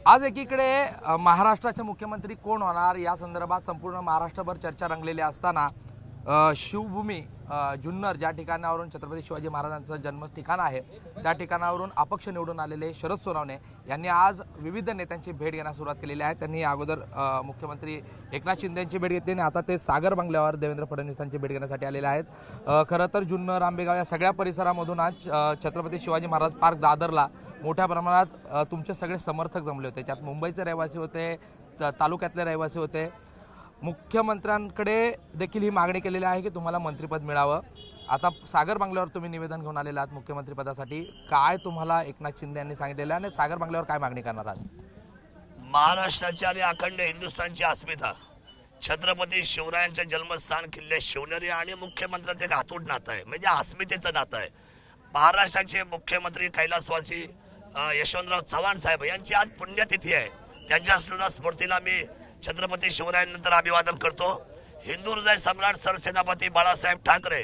आज एकीकडे महाराष्ट्राचे मुख्यमंत्री कोण होणार या संदर्भात संपूर्ण महाराष्ट्रभर चर्चा रंगलेली असताना शिवभूमी जुन्नर ज्या ठिकाणावरून छत्रपती शिवाजी महाराजांचं जन्म ठिकाण आहे त्या ठिकाणावरून अपक्ष निवडून आलेले शरद सोनवणे यांनी आज विविध नेत्यांची भेट घेण्यास सुरुवात केलेली आहे। त्यांनी अगोदर मुख्यमंत्री एकनाथ शिंदे यांची भेट घेतली आणि आता ते सागर बंगल्यावर देवेंद्र फडणवीसांची भेट घेण्यासाठी आलेले आहेत। खरं तर जुन्नर आंबेगाव या सगळ्या परिसरामधून आज छत्रपती शिवाजी महाराज पार्क दादरला मोठ्या प्रमाणात तुमचे सगळे समर्थक जमले होते। त्यात मुंबईचे रहिवासी होते, तालुक्यातले रहिवासी होते। मुख्यमंत्र्यांकडे देखील ही मागणी केलेली आहे की तुम्हाला मंत्रिपद मिळावं। आता सागर बंगल्यावर तुम्ही निवेदन घेऊन आलेले आहात मुख्यमंत्रीपदासाठी, काय तुम्हाला एकनाथ शिंदे यांनी सांगितलेलं आणि सागर बंगल्यावर काय मागणी करणार आहात? महाराष्ट्राची आणि अखंड हिंदुस्थानची अस्मिता, छत्रपती शिवरायांचे जन्मस्थान किल्ले शिवनेरी आणि मुख्यमंत्र्याचे एक अतूट नातं आहे, म्हणजे अस्मितेचं नातं आहे। महाराष्ट्राचे मुख्यमंत्री कैलासवासी यशवंतराव चव्हाण साहेब यांची आज पुण्यतिथी आहे। त्यांच्या सुद्धा स्मृतीला मी छत्रपती शिवरायांनंतर अभिवादन करतो। हिंदू हृदय सम्राट सरसेनापती बाळासाहेब ठाकरे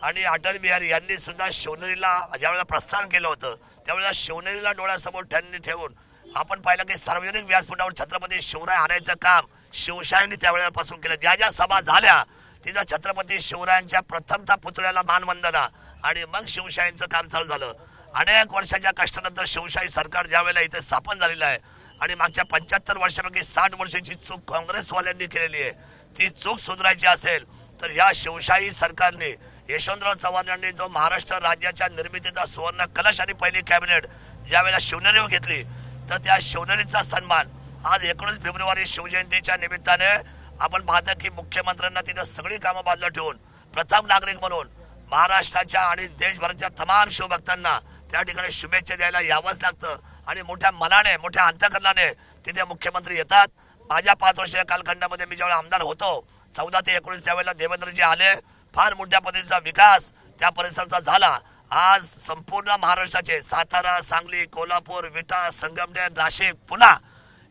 आणि अटल बिहारी यांनी सुद्धा शिवनेरीला ज्यावेळेला प्रस्थान केलं होतं त्यावेळेला शिवनेरीला डोळ्यासमोर त्यांनी ठेवून आपण पाहिलं की सार्वजनिक व्यासपीठावर छत्रपती शिवराय आणायचं काम शिवशाहीने त्यावेळेपासून केलं। ज्या ज्या सभा झाल्या तिथं छत्रपती शिवरायांच्या प्रथमतः पुतळ्याला मानवंदना आणि मग शिवशाहीचं काम चालू झालं। अनेक वर्षाच्या कष्टानंतर शिवशाही सरकार ज्यावेळेला इथे स्थापन झालेलं आहे आणि मागच्या 75 वर्षापैकी 60 वर्षाची चूक काँग्रेसवाल्यांनी केलेली आहे, ती चूक सुधारायची असेल तर या शिवशाही सरकारने यशवंतराव चव्हाण यांनी जो महाराष्ट्र राज्याच्या निर्मितीचा सुवर्ण कलश आणि पहिली कॅबिनेट ज्यावेळेला शिवनेरीवर घेतली तर त्या शिवनेरीचा सन्मान आज 19 फेब्रुवारी शिवजयंतीच्या निमित्ताने आपण पाहतो की मुख्यमंत्र्यांना तिथं सगळी कामं बाजूला ठेवून प्रथम नागरिक म्हणून महाराष्ट्राच्या आणि देशभराच्या तमाम शिवभक्तांना त्या ठिकाणी शुभेच्छा द्यायला यावंच लागतं आणि मोठ्या मनाने मोठ्या अंतकरणाने तिथे मुख्यमंत्री येतात। माझ्या 5 वर्षाच्या कालखंडामध्ये मी ज्यावेळेला आमदार होतो 14 ते 19 त्यावेळेला देवेंद्रजी आले, फार मोठ्या पद्धतीचा विकास त्या परिसराचा झाला। आज संपूर्ण महाराष्ट्राचे सातारा, सांगली, कोल्हापूर, विटा, संगमनेर, नाशिक, पुणा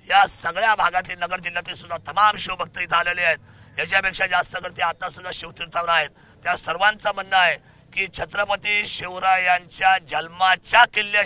या सगळ्या भागातील नगर जिल्ह्यातील सुद्धा तमाम शिवभक्त इथं आलेले आहेत। याच्यापेक्षा जास्त करते आता सुद्धा शिवतीर्थावर आहेत। त्या सर्वांचं म्हणणं आहे की छत्रपती शिवरायांच्या जन्माच्या किल्ल्या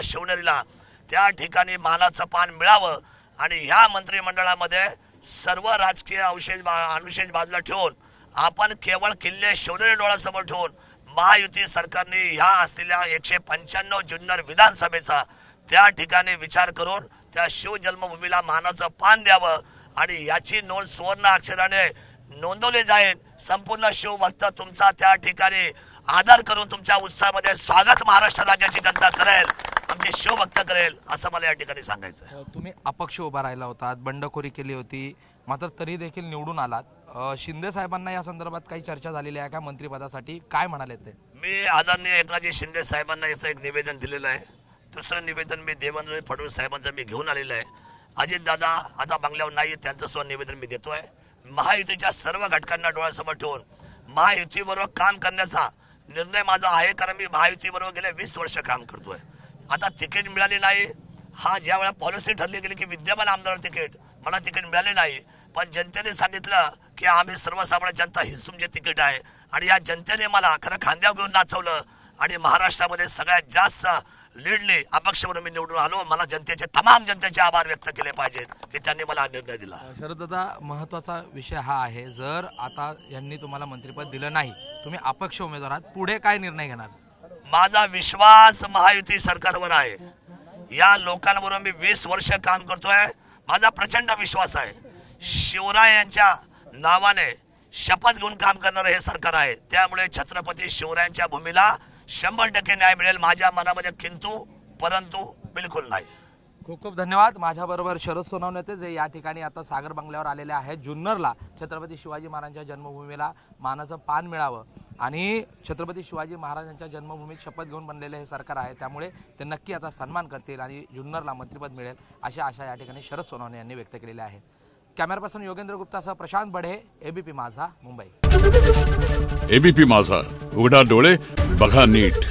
शिवनेरीला त्या ठिकाणी मानाचं पान मिळावं आणि ह्या मंत्रिमंडळामध्ये सर्व राजकीय अनुशेष बाजूला ठेवून आपण केवळ किल्ले शिवनेरी डोळ्यासमोर ठेवून महायुती सरकारने ह्या असलेल्या 195 जुन्नर विधानसभेचा त्या ठिकाणी विचार करून त्या शिव जन्मभूमीला मानाचं पान द्यावं आणि याची नोंद सुवर्ण अक्षराने नोंदवली जाईल। संपूर्ण शिवभक्त तुमचा त्या ठिकाणी आदर करून तुमच्या उत्साहामध्ये स्वागत महाराष्ट्र राज्याची जनता करेल, आमचे शिवभक्त करेल, असं मला या ठिकाणी सांगायचं। तुम्ही अपक्ष उभा राहिला होतात, बंडखोरी केली होती, मात्र तरी देखील निवडून आलात। शिंदे साहेबांना या संदर्भात काही चर्चा झालेली आहे का मंत्रिपदासाठी, काय म्हणाले ते? मी आदरणीय एकनाथजी शिंदे साहेबांना याचं एक निवेदन दिलेलं आहे। दुसरं निवेदन मी देवेंद्र फडणवीस साहेबांचं मी घेऊन आलेलं आहे। अजित दादा आता बंगल्यावर नाही, त्यांचं सुद्धा निवेदन मी देतोय। महायुतीच्या सर्व घटकांना डोळ्यासमोर ठेवून महायुतीबरोबर काम करण्याचा निर्णय माझा आहे, कारण मी महायुतीबरोबर गेले 20 वर्ष काम करतोय। आता तिकीट मिळाली नाही, हा ज्या वेळा पॉलिसी ठरली गेली की विद्यमान आमदार तिकीट, मला तिकीट मिळाले नाही, पण जनतेने सांगितलं की आम्ही सर्वसामान्य जनता हीच तुमचे तिकीट आहे आणि या जनतेने मला खरं खांद्यावर घेऊन नाचवलं आणि महाराष्ट्रामध्ये सगळ्यात जास्त लीडने अपक्ष म्हणून मी निवडून आलो। मला तमाम जनतेचे आभार व्यक्त केले पाहिजेत की त्यांनी मला निर्णय दिला। शरददादा, महत्वाचा विषय हा आहे, जर आता यांनी तुम्हाला मंत्रिपद दिलं नाही, तुम्ही अपक्ष उमेदवार आहात, पुढे काय निर्णय घेणार? माझा विश्वास महायुती सरकारवर आहे। या लोकांबरोबर मी 20 वर्ष काम करतोय, माझा प्रचंड विश्वास आहे। शिवरायांच्या नावाने शपथ घेऊन काम करणारं हे सरकार आहे, त्यामुळे छत्रपती शिवरायांच्या भूमीला 100% न्याय मिळेल। माझ्या मनामध्ये किंतु परंतु बिलकुल नाही। खूप खूप धन्यवाद। माझ्याबरोबर शरद सोनवणे जे या ठिकाणी आता सागर बंगल्यावर आलेले आहेत। जुन्नरला छत्रपती शिवाजी महाराजांच्या जन्मभूमीला मानाचं पान मिळावं आणि छत्रपती शिवाजी महाराजांच्या जन्मभूमीत शपथ घेऊन बनलेले हे सरकार आहे, त्यामुळे ते नक्की याचा सन्मान करतील आणि जुन्नरला मंत्रिपद मिळेल अशी आशा या ठिकाणी शरद सोनवणे यांनी व्यक्त केलेली आहे। कॅमेरा पर्सन योगेंद्र गुप्तासह प्रशांत बढे, एबीपी माझा, मुंबई। एबीपी माझा, उघडा डोळे बघा नीट।